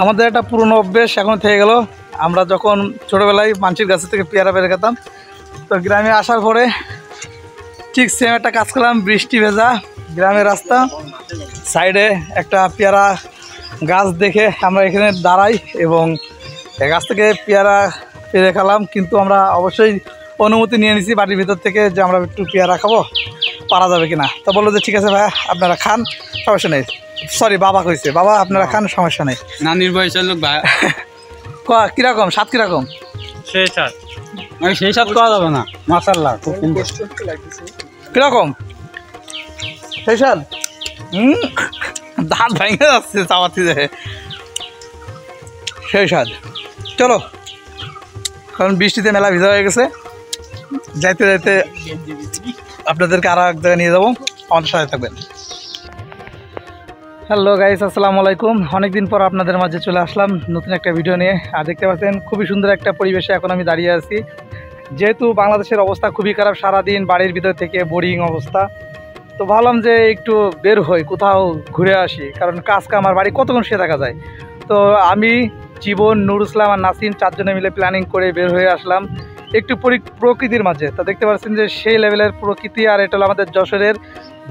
আমাদের একটা পুরনো অভ্যেস এখন থেকে গেল। আমরা যখন ছোটোবেলায় মানসির গাছের থেকে পেয়ারা পেরে খেতাম, তো গ্রামে আসার পরে ঠিক সেম একটা কাজ করলাম। বৃষ্টি ভেজা গ্রামের রাস্তা, সাইডে একটা পেয়ারা গাছ দেখে আমরা এখানে দাঁড়াই এবং গাছ থেকে পেয়ারা পেরে খেলাম। কিন্তু আমরা অবশ্যই অনুমতি নিয়ে নিছি বাড়ির ভিতর থেকে যে আমরা একটু পেয়ারা খাবো, পারা যাবে কিনা। তো বললো যে ঠিক আছে ভাইয়া আপনারা খান, সমস্যা নেই। সরি, বাবা কইছে, বাবা আপনারা খান, সমস্যা নেই। নানির বয়সের লোক ভাই। কিরকম স্বাদ, কিরকম? সেই স্বাদ, সেই স্বাদ করা যাবে না। মাশাআল্লাহ, কিরকম সেই স্বাদ? দাঁত ভেঙে যাচ্ছে চাপাতি দেখে, সেই স্বাদ। চলো, কারণ বৃষ্টিতে মেলা ভিজা হয়ে গেছে, যাইতে যাইতে আপনাদেরকে আরও এক জায়গায় নিয়ে যাবো, আমাদের সাথে থাকবেন। হ্যালো গাইস, আসসালামু আলাইকুম। অনেকদিন পর আপনাদের মাঝে চলে আসলাম নতুন একটা ভিডিও নিয়ে। আর দেখতে পাচ্ছেন খুবই সুন্দর একটা পরিবেশে এখন আমি দাঁড়িয়ে আছি। যেহেতু বাংলাদেশের অবস্থা খুবই খারাপ, সারাদিন বাড়ির ভিতর থেকে বোরিং অবস্থা, তো ভাবলাম যে একটু বের হই, কোথাও ঘুরে আসি, কারণ কাজ আমার বাড়ি কতক্ষণ শুয়ে থাকা যায়। তো আমি, জীবন, নুর ইসলাম আর নাসিম চারজনে মিলে প্ল্যানিং করে বের হয়ে আসলাম একটু প্রকৃতির মাঝে। তো দেখতে পাচ্ছেন যে সেই লেভেলের প্রকৃতি। আর এটা হলো আমাদের যশোরের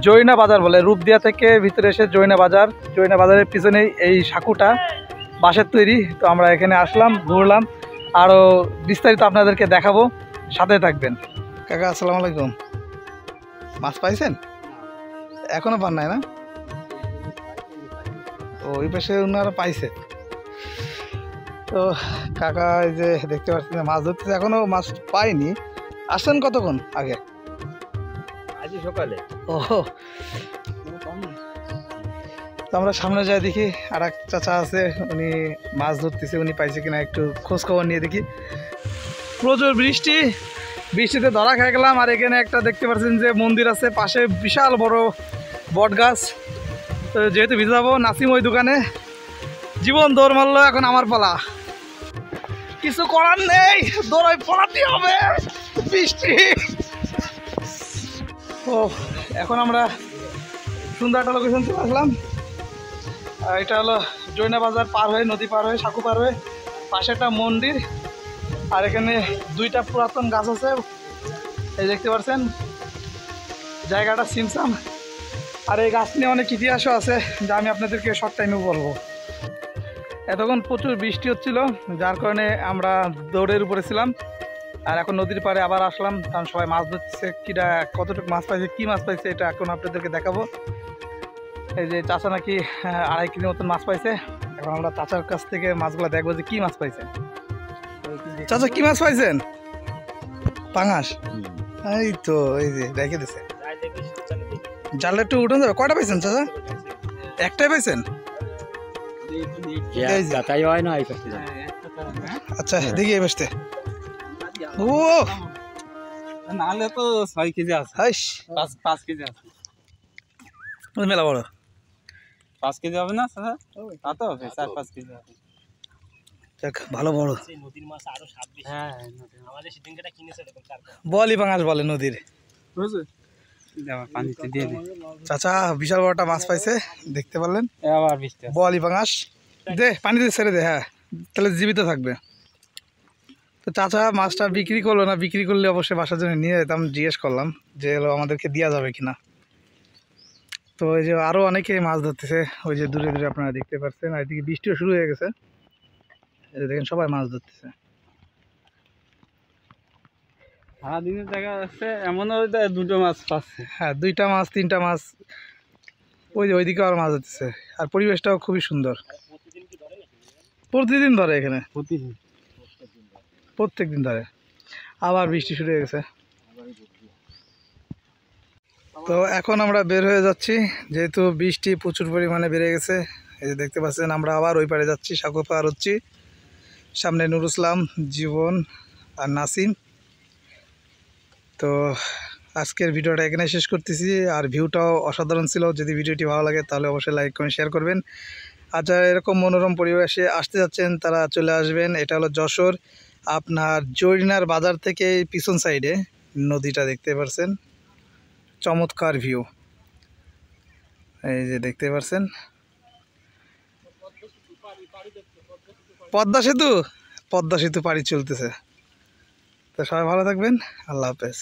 জৈনা বাজার বলে, রূপদিয়া থেকে ভিতরে এসে জৈনা বাজার। জৈনা বাজারের পিছনেই এই সাঁকুটা বাঁশের তৈরি। তো আমরা এখানে আসলাম, ঘুরলাম, আরও বিস্তারিত আপনাদেরকে দেখাবো, সাথে থাকবেন। কাকা আসসালামু আলাইকুম। মাছ পাইছেন? এখনো পান নাই না? ও, ওই পাশে ওনারা পাইছে। তো কাকা এই যে দেখতে পাচ্ছেন মাছ ধরতেছে, এখনো মাছ পাইনি। আসছেন কতক্ষণ আগে? আজ সকালে। ও, তো আমরা সামনে যাই, দেখি আর এক চাচা আছে, উনি মাছ ধরতেছে, উনি পাইছে কিনা একটু খোঁজ খবর নিয়ে দেখি। প্রচুর বৃষ্টি, বৃষ্টিতে ধরা খেয়ে গেলাম। আর এখানে একটা দেখতে পাচ্ছেন যে মন্দির আছে, পাশে বিশাল বড় বট গাছ। তো যেহেতু ভিজে যাবো, নাসিম ওই দোকানে, জীবন দৌড় মারলো, এখন আমার পালা। কিছু করার নেই, দৌড়াই পড়াতে হবে, বৃষ্টি। ও, এখন আমরা সুন্দর একটা লোকেশন চলে আসলাম। এটা হলো জৈনা বাজার পার হয়ে, নদী পার হয়ে, সাঁকু পার হয়ে, পাশে একটা মন্দির। আর এখানে দুইটা পুরাতন গাছ আছে, এই দেখতে পাচ্ছেন। জায়গাটা সিমসাম। আর এই গাছ নিয়ে অনেক ইতিহাসও আছে, যা আমি আপনাদেরকে শর্ট টাইমে বলবো। এতক্ষণ প্রচুর বৃষ্টি হচ্ছিল, যার কারণে আমরা দৌড়ের উপরে ছিলাম। আর এখন নদীর পাড়ে আবার আসলাম, কারণ সবাই মাছ ধরতেছে। কিটা কতটুকু মাছ পাইছে, কী মাছ পাইছে, এটা এখন আপনাদেরকে দেখাবো। এই যে চাচা নাকি 2.5 কেজির মতন মাছ পাইছে। এখন আমরা চাচার কাছ থেকে মাছগুলো দেখবো যে কী মাছ পাইছে। চাচা কী মাছ পাইছেন? পাঙাশ। এই তো, এই যে রেখে দিছে, জালটা একটু উঠে যাবে। কয়টা পাইছেন চাচা? একটাই পাইছেন? আচ্ছা, দেখি এই বসতে। ও, নাহলে তো 6 কেজি আছে। 5 কেজি আছে। মেলা বড়। 5 কেজি হবে না স্যার? তা তো হবে, 4-5 কেজি হবে। দেখ, ভালো বড়। নদীর মাছ আরো স্বাদ বেশি। হ্যাঁ, আমাদের সিদ্দিনকাটা কিনেছে এরকম 4। বলি পাঙাশ বলে নদীর। বুঝছো? দেবা পানিতে দিয়ে দে। চাচা বিশাল বড়টা মাছ পাইছে, দেখতে পারলেন। আবার বৃষ্টি আছে। বলি পাঙাশ দে, পানিতে ছেড়ে দে। হ্যাঁ, তাহলে জীবিত থাকবে। তো চাচা মাছটা বিক্রি করলো না, বিক্রি করলে অবশ্যই বাসার জন্য নিয়ে যেতাম। জিজ্ঞেস করলাম যে এলো আমাদেরকে দেওয়া যাবে কিনা। তো ওই যে আরও অনেকেই মাছ ধরতেছে, ওই যে দূরে দূরে আপনারা দেখতে পাচ্ছেন। আর এদিকে বৃষ্টিও শুরু হয়ে গেছে, এই যে দেখেন সবাই মাছ ধরতেছে। সারাদিনের জায়গা আছে, এমনও দুটো মাছ পাচ্ছে। হ্যাঁ, 2টা মাছ 3টা মাছ, ওই যে ওইদিকে আর মাছ ধরতেছে। আর পরিবেশটাও খুবই সুন্দর। প্রতিদিন ধরে এখানে, প্রত্যেক দিন ধরে। আবার বৃষ্টি শুরু হয়ে গেছে। তো এখন আমরা বের হয়ে যাচ্ছি, যেহেতু বৃষ্টি প্রচুর পরিমাণে বেড়ে গেছে। এই যে দেখতে পাচ্ছেন, আমরা আবার ওই পারে যাচ্ছি, সাঁকো পার হচ্ছি। সামনে নুর ইসলাম, জীবন আর নাসিম। তো আজকের ভিডিওটা এখানে শেষ করতেছি। আর ভিউটাও অসাধারণ ছিল। যদি ভিডিওটি ভালো লাগে তাহলে অবশ্যই লাইক কমেন্ট শেয়ার করবেন। আর যারা এরকম মনোরম পরিবেশে আসতে যাচ্ছেন তারা চলে আসবেন। এটা হলো যশোর, আপনার জৈনার বাজার থেকে পিছন সাইডে নদীটা দেখতে পাচ্ছেন, চমৎকার ভিউ। এই যে দেখতে পাচ্ছেন। পদ্মা সেতু পাড়ি চলতেছে। তো সবাই ভালো থাকবেন, আল্লাহ হাফেজ।